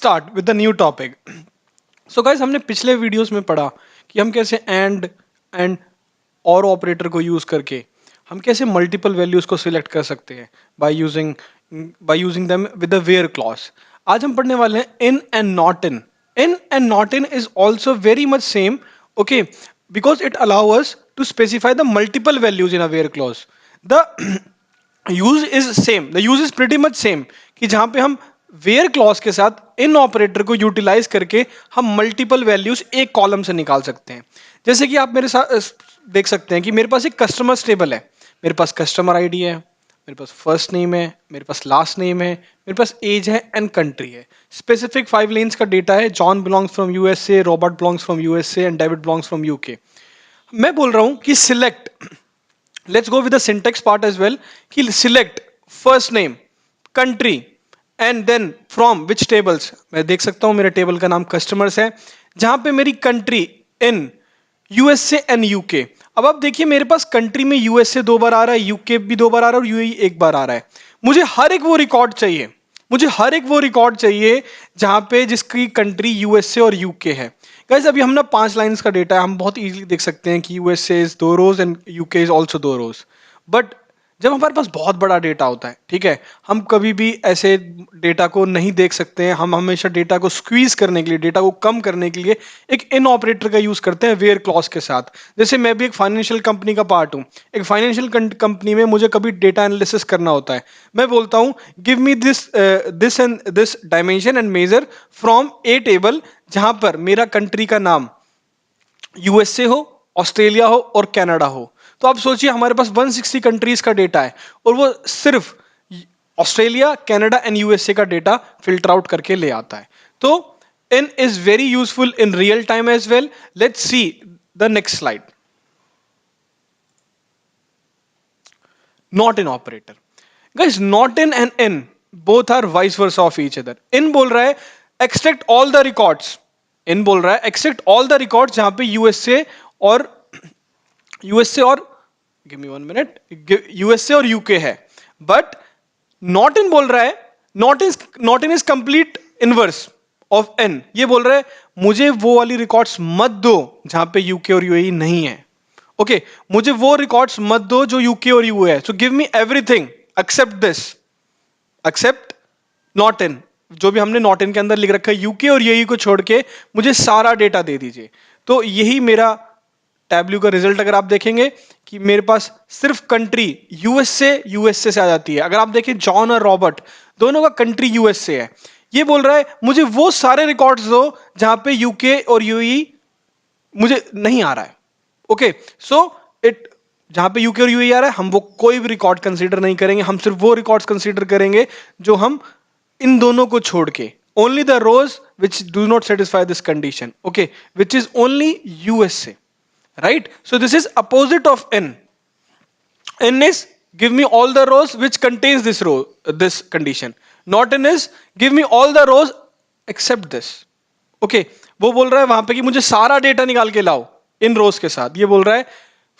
start with the new topic. So guys, हमने पिछले videos में पढ़ा कि हम कैसे एंड और ऑपरेटर को यूज करके हम कैसे मल्टीपल वैल्यूज को सिलेक्ट कर सकते हैं by using them with the where clause. आज हम पढ़ने वाले हैं in and not in. In and not in is also very much same, okay, because it allows us to specify the multiple values in a where clause. The use is same, the use is pretty much same कि जहां पे हम where clause के साथ इन operator को utilise करके हम multiple values एक कॉलम से निकाल सकते हैं. जैसे कि आप मेरे साथ देख सकते हैं कि मेरे पास एक कस्टमर टेबल है. मेरे पास कस्टमर आईडी है, मेरे पास फर्स्ट नेम है, मेरे पास लास्ट नेम है, मेरे पास एज है एंड कंट्री है. स्पेसिफिक 5 लेन्स का डेटा है. John belongs from USA, Robert belongs from USA and David belongs from UK. मैं बोल रहा हूं कि select, let's go with the syntax part as well, कि select first name, country and then from which tables. मैं देख सकता हूं मेरे टेबल का नाम कस्टमर्स है, जहां पे मेरी country in USA and UK. अब आप देखिए मेरे पास कंट्री में यूएसए 2 बार आ रहा है, यूके भी 2 बार आ रहा है और यूएई 1 बार आ रहा है. मुझे हर एक वो रिकॉर्ड चाहिए जहां पे जिसकी कंट्री यूएसए और यूके है. गाइस अभी हम ना 5 लाइंस का डेटा है, हम बहुत इजीली देख सकते हैं कि USA is 2 rows and UK is also 2 rows. But जब हमारे पास बहुत बड़ा डेटा होता है, ठीक है, हम कभी भी ऐसे डेटा को नहीं देख सकते हैं. हम हमेशा डेटा को स्क्वीज करने के लिए, डेटा को कम करने के लिए एक इन ऑपरेटर का यूज करते हैं वेयर क्लॉज के साथ. जैसे मैं भी एक फाइनेंशियल कंपनी का पार्ट हूं. एक फाइनेंशियल कंपनी में मुझे कभी डेटा एनालिसिस करना होता है. मैं बोलता हूं give me this and this dimension and measure from A table, जहां पर मेरा कंट्री का नाम यूएसए हो, ऑस्ट्रेलिया हो और कनाडा हो. तो आप सोचिए हमारे पास 160 कंट्रीज का डेटा है और वो सिर्फ ऑस्ट्रेलिया, कनाडा एंड यूएसए का डेटा फिल्टर आउट करके ले आता है. तो in is very useful in real time as well. Let's see the next slide. Not in operator. Guys not in and in both are vice versa of each other. In बोल रहा है extract all the records. In बोल रहा है extract all the records जहां पे USA और give me 1 minute, USA और यूके है. बट नॉट इन बोल रहा है not in is complete inverse of in. ये बोल रहा है मुझे वो वाली रिकॉर्ड्स मत दो जहां पे यूके और यूएई नहीं है. ओके, मुझे वो रिकॉर्ड्स मत दो जो यूके और यूए है. So give me everything except this, except not in. जो भी हमने नॉट इन के अंदर लिख रखा है यूके और यूएई को छोड़ के मुझे सारा डेटा दे दीजिए. तो यही मेरा टैब्ल्यू का रिजल्ट अगर आप देखेंगे कि मेरे पास सिर्फ कंट्री यूएसए से आ जाती है. अगर आप देखें जॉन और रॉबर्ट दोनों का कंट्री यूएसए है. ये बोल रहा है मुझे वो सारे रिकॉर्ड्स दो जहां पे यूके और यूएई मुझे नहीं आ रहा है. ओके, सो इट जहां पे यूके और यूएई आ रहा है हम वो कोई भी रिकॉर्ड कंसीडर नहीं करेंगे. हम सिर्फ वो रिकॉर्ड्स कंसीडर करेंगे जो हम इन दोनों को छोड़ के, only the rows which do not satisfy this condition, okay, which is only USA. Right? So this is opposite of n. N is give me all the rows which contains this condition. Not n is give me all the rows except this. Okay, वो बोल रहा है वहां पे कि मुझे सारा data निकाल के लाओ इन रोज के साथ. ये बोल रहा है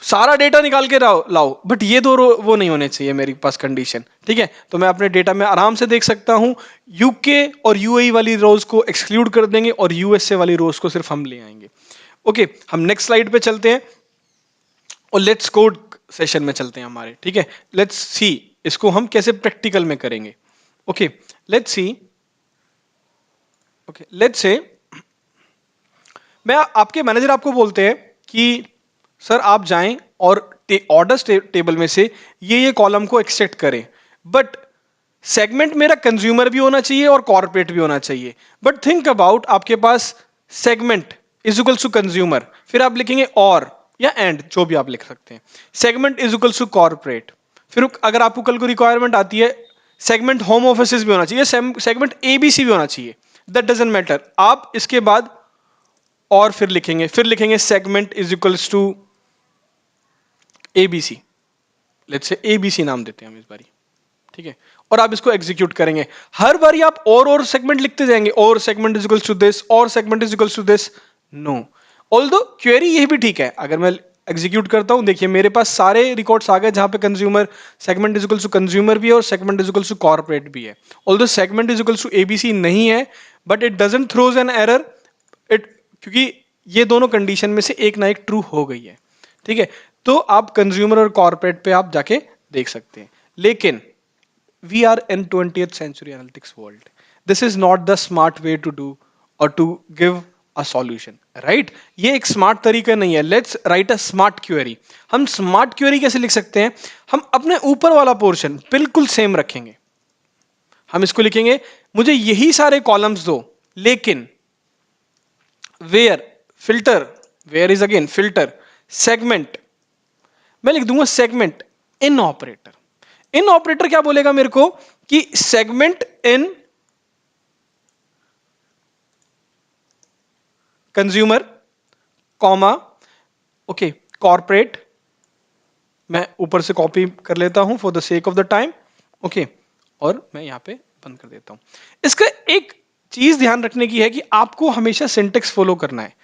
सारा डेटा निकाल के लाओ बट ये दो रो वो नहीं होने चाहिए मेरे पास कंडीशन. ठीक है, तो मैं अपने डेटा में आराम से देख सकता हूं यूके और यूएई वाली रोज को एक्सक्लूड कर देंगे और यूएसए वाली रोज को सिर्फ हम ले आएंगे. ओके, हम नेक्स्ट स्लाइड पे चलते हैं और लेट्स कोड सेशन में चलते हैं हमारे. ठीक है, लेट्स सी इसको हम कैसे प्रैक्टिकल में करेंगे. Okay, let's see. Okay, let's say मैं आपके मैनेजर आपको बोलते हैं कि सर आप जाएं और ऑर्डर्स टेबल में से ये कॉलम को एक्सट्रैक्ट करें. बट सेगमेंट मेरा कंज्यूमर भी होना चाहिए और कॉर्पोरेट भी होना चाहिए. बट थिंक अबाउट, आपके पास segment is equals to consumer, फिर आप लिखेंगे और या एंड, जो भी आप लिख सकते हैं. Segment is equals to corporate. फिर अगर आपको कल को रिक्वायरमेंट आती है सेगमेंट होम ऑफिस भी होना चाहिए, सेगमेंट एबीसी भी होना चाहिए, दैट डजंट मैटर. आप इसके बाद और फिर लिखेंगे segment is equals to ABC. Let's say ABC नाम देते हैं हम इस बारी. ठीक है, और आप इसको एग्जीक्यूट करेंगे. हर बारी आप और सेगमेंट लिखते जाएंगे, और segment is equals to this, और segment is equals to this. No, although query ये भी ठीक है. अगर मैं एग्जीक्यूट करता हूं, देखिए मेरे पास सारे रिकॉर्ड्स आ गए जहां पे consumer segment is equals to consumer भी है और segment is equals to corporate भी है. Although segment is equals to ABC नहीं है, but it doesn't throws an error it, क्योंकि ये दोनों कंडीशन में से एक ना एक ट्रू हो गई है, ठीक है। तो आप कंज्यूमर और कॉर्पोरेट पे आप जाके देख सकते हैं। लेकिन we are in 20th century analytics world. This is not the smart way to do or to give a solution, right? ये एक स्मार्ट तरीका नहीं है। Let's write a smart query. हम स्मार्ट क्वेरी कैसे लिख सकते हैं? हम अपने ऊपर वाला पोर्शन बिल्कुल सेम रखेंगे। हम इसको लिखेंगे, मुझे यही सारे कॉलम्स दो, लेकिन where filter, where is again filter, segment, मैं लिख दूंगा segment in operator. In operator क्या बोलेगा मेरे को कि segment in consumer comma okay corporate, मैं ऊपर से कॉपी कर लेता हूं for the sake of the time, okay, और मैं यहां पे बंद कर देता हूं। इसका एक चीज ध्यान रखने की है कि आपको हमेशा सिंटेक्स फॉलो करना है।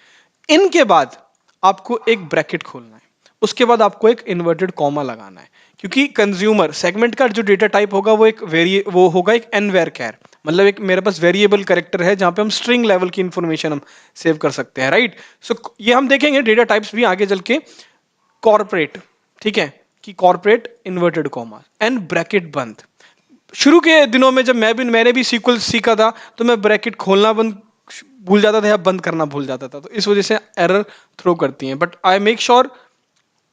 इनके बाद आपको एक ब्रैकेट खोलना है, उसके बाद आपको एक इन्वर्टेड कॉमा लगाना है, क्योंकि कंज्यूमर सेगमेंट का जो डेटा टाइप होगा वो होगा एक एन वेर कैर, मतलब एक मेरे पास वेरिएबल कैरेक्टर है जहां पे हम स्ट्रिंग लेवल की इंफॉर्मेशन हम सेव कर सकते हैं, राइट। सो ये हम देखेंगे डेटा टाइप्स भी आगे चल के। कॉर्पोरेट, ठीक है, कि corporate inverted comma and bracket बंद। शुरू के दिनों में जब मैंने भी सीक्वल सीखा था, तो मैं ब्रैकेट खोलना बंद भूल जाता था या बंद करना भूल जाता था, तो इस वजह से एरर थ्रो करती हैं। बट आई मेक श्योर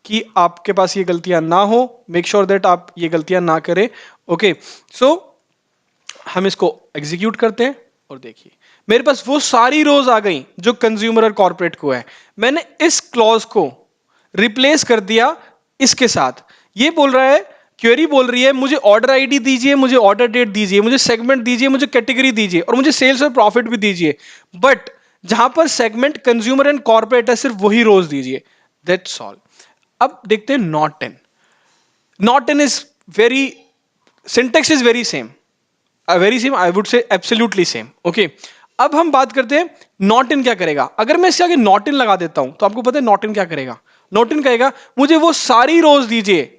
कि आपके पास ये गलतियां ना हो, मेक श्योर दैट आप ये गलतियां ना करें, ओके। सो हम इसको एग्जीक्यूट करते हैं और देखिए मेरे पास वो सारी रोज आ गई जो कंज्यूमर और कॉर्पोरेट को है। मैंने इस क्लॉज को रिप्लेस कर दिया इसके साथ। ये बोल रहा है, क्वेरी बोल रही है मुझे ऑर्डर आईडी दीजिए, मुझे ऑर्डर डेट दीजिए, मुझे सेगमेंट दीजिए, मुझे कैटेगरी दीजिए और मुझे सेल्स और प्रॉफिट भी दीजिए। बट जहां पर सेगमेंट कंज्यूमर एंड कॉर्पोरेट है सिर्फ वही रोज दीजिए, दैट्स ऑल। अब देखते हैं not in. Not in is very, syntax is very same, very same, I would say absolutely same, okay. अब हम बात करते हैं नॉट इन क्या करेगा। अगर मैं इसके आगे नॉट इन लगा देता हूं तो आपको पता है नॉट इन क्या करेगा? नॉट इन कहेगा मुझे वो सारी रोज दीजिए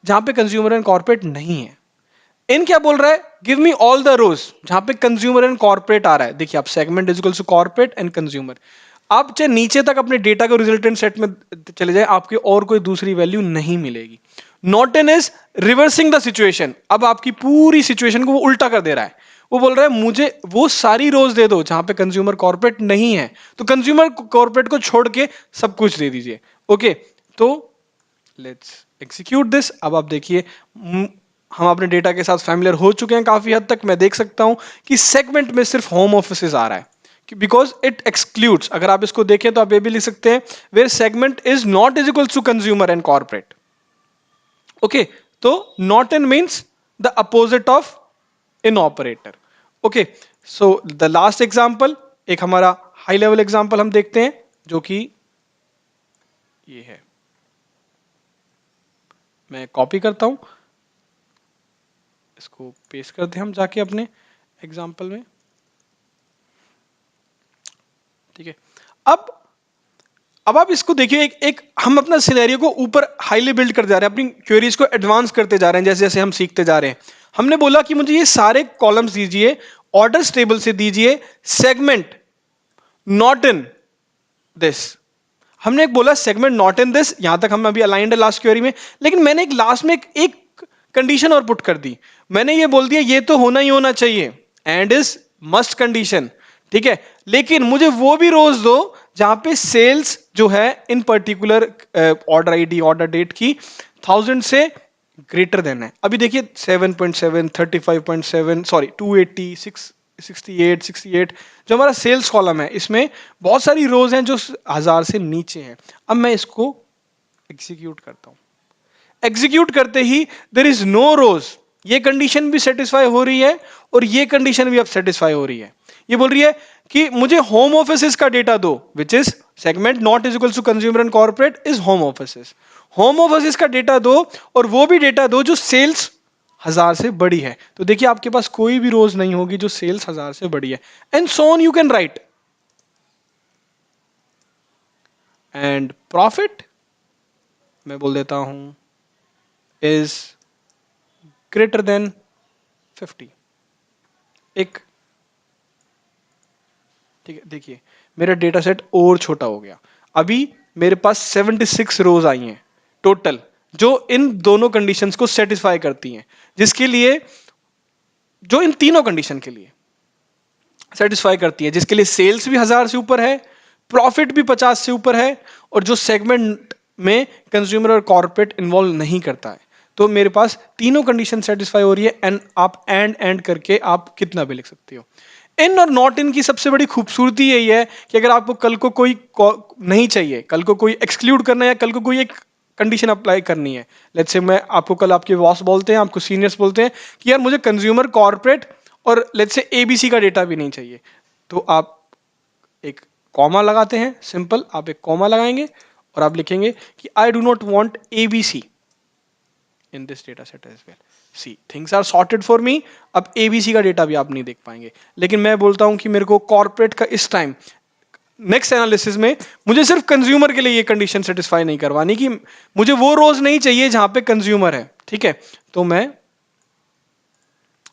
जहां पे कंज्यूमर एंड कॉर्पोरेट नहीं है। इन क्या बोल रहा है? गिव मी ऑल द रोज जहां पे कंज्यूमर एंड कॉर्पोरेट आ रहा है। देखिए आप segment is equal to corporate and consumer, आप चाहे नीचे तक अपने डेटा को रिजल्टेंट सेट में चले जाए, आपके और कोई दूसरी वैल्यू नहीं मिलेगी। Not in is reversing the situation. अब आपकी पूरी सिचुएशन को वो उल्टा कर दे रहा है। वो बोल रहा है मुझे वो सारी रोज दे दो जहां पे कंज्यूमर कॉर्पोरेट नहीं है, तो कंज्यूमर कॉर्पोरेट को छोड़ के सब कुछ दे दीजिए, ओके। तो लेट्स एग्जीक्यूट दिस। अब आप देखिए हम अपने डेटा के साथ फैमिलियर हो चुके हैं काफी हद तक। मैं देख सकता हूं कि सेगमेंट में सिर्फ होम ऑफिस आ रहा है, बिकॉज इट एक्सक्लूड्स। अगर आप इसको देखें तो आप ये भी लिख सकते हैं where segment is not is equal to consumer and corporate, okay. तो not in means the opposite of in operator, okay. So the last example, एक हमारा हाई लेवल एग्जाम्पल हम देखते हैं जो कि ये है। मैं कॉपी करता हूं, इसको पेस्ट करते हैं हम जाके अपने एग्जाम्पल में, ठीक है। अब अब आप इसको देखिए, एक हम अपना सिनेरियो को ऊपर हाईली बिल्ड करते जा रहे हैं, अपनी क्वेरीज को एडवांस करते जा रहे हैं जैसे जैसे हम सीखते जा रहे हैं। हमने बोला कि मुझे ये सारे कॉलम्स दीजिए, ऑर्डर्स टेबल से दीजिए, सेगमेंट नॉट इन दिस। हमने एक बोला सेगमेंट नॉट इन दिस, यहां तक हम अभी अलाइंड है लास्ट क्वेरी में। लेकिन मैंने एक लास्ट में एक कंडीशन और पुट कर दी। मैंने ये बोल दिया ये तो होना ही होना चाहिए, एंड इज मस्ट कंडीशन, ठीक है। लेकिन मुझे वो भी रोज दो जहां पे सेल्स जो है in particular order ID order date की 1000 से ग्रेटर देन है। अभी देखिए 7.7, 35.7, सॉरी 280, 68, 68, जो हमारा सेल्स कॉलम है इसमें बहुत सारी रोज हैं जो 1000 से नीचे हैं। अब मैं इसको एग्जीक्यूट करता हूं। एग्जीक्यूट करते ही देयर इज नो रोज, ये कंडीशन भी सेटिस्फाई हो रही है और ये कंडीशन भी अब सेटिस्फाई हो रही है। ये बोल रही है कि मुझे होम ऑफिस का डेटा दो, which is segment not is equal to consumer and corporate is home office. Home office का डेटा दो और वो भी डेटा दो जो सेल्स 1000 से बड़ी है। तो देखिए आपके पास कोई भी रोज नहीं होगी जो सेल्स 1000 से बड़ी है, and so on you can write. And profit मैं बोल देता हूं इज ग्रेटर देन 50। एक ठीक है, देखिए मेरा डेटा सेट और छोटा हो गया। अभी मेरे पास 76 रोज आई हैं टोटल, जो इन दोनों कंडीशंस को सेटिस्फाई करती हैं, जिसके लिए, जो इन तीनों कंडीशन के लिए सेटिस्फाई करती है, जिसके लिए सेल्स भी 1000 से ऊपर है, प्रॉफिट भी 50 से ऊपर है, और जो सेगमेंट में कंज्यूमर और कॉर्पोरेट इन्वॉल्व नहीं करता है। तो मेरे पास तीनों कंडीशन सेटिस्फाई हो रही है, एंड आप एंड करके आप कितना भी लिख सकते हो। इन और नॉट इन की सबसे बड़ी खूबसूरती यही है कि अगर आपको कल को कोई नहीं चाहिए, कल को कोई एक्सक्लूड करना है, या कल को कोई एक कंडीशन अप्लाई करनी है, लेट्स से मैं आपको, कल आपके बॉस बोलते हैं, आपको सीनियर्स बोलते हैं कि यार मुझे कंज्यूमर, कॉर्पोरेट और लेट्स से एबीसी का डेटा भी नहीं चाहिए, तो आप एक कॉमा लगाते हैं, सिंपल आप एक कॉमा लगाएंगे और आप लिखेंगे कि I do not want ABC in this data set as well, see things are sorted for me. अब एबीसी का डेटा भी आप नहीं देख पाएंगे, लेकिन मैं बोलता हूं कि मेरे को कॉर्पोरेट का इस टाइम नेक्स्ट एनालिसिस में मुझे सिर्फ कंज्यूमर के लिए ये कंडीशन सेटिस्फाई नहीं करवानी कि मुझे वो रोज नहीं चाहिए जहां पे कंज्यूमर है, ठीक है। तो मैं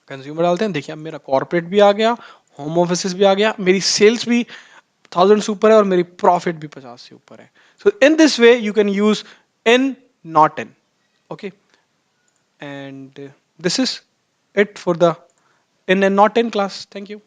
कंज्यूमर डालते हैं, देखिए अब मेरा कॉर्पोरेट भी आ गया, होम ऑफिस भी आ गया, मेरी सेल्स भी 1000 से ऊपर है, और मेरी प्रॉफिट भी 50 से ऊपर है। So in this way you can use in, not in, okay. And this is it for the in and not in class. Thank you.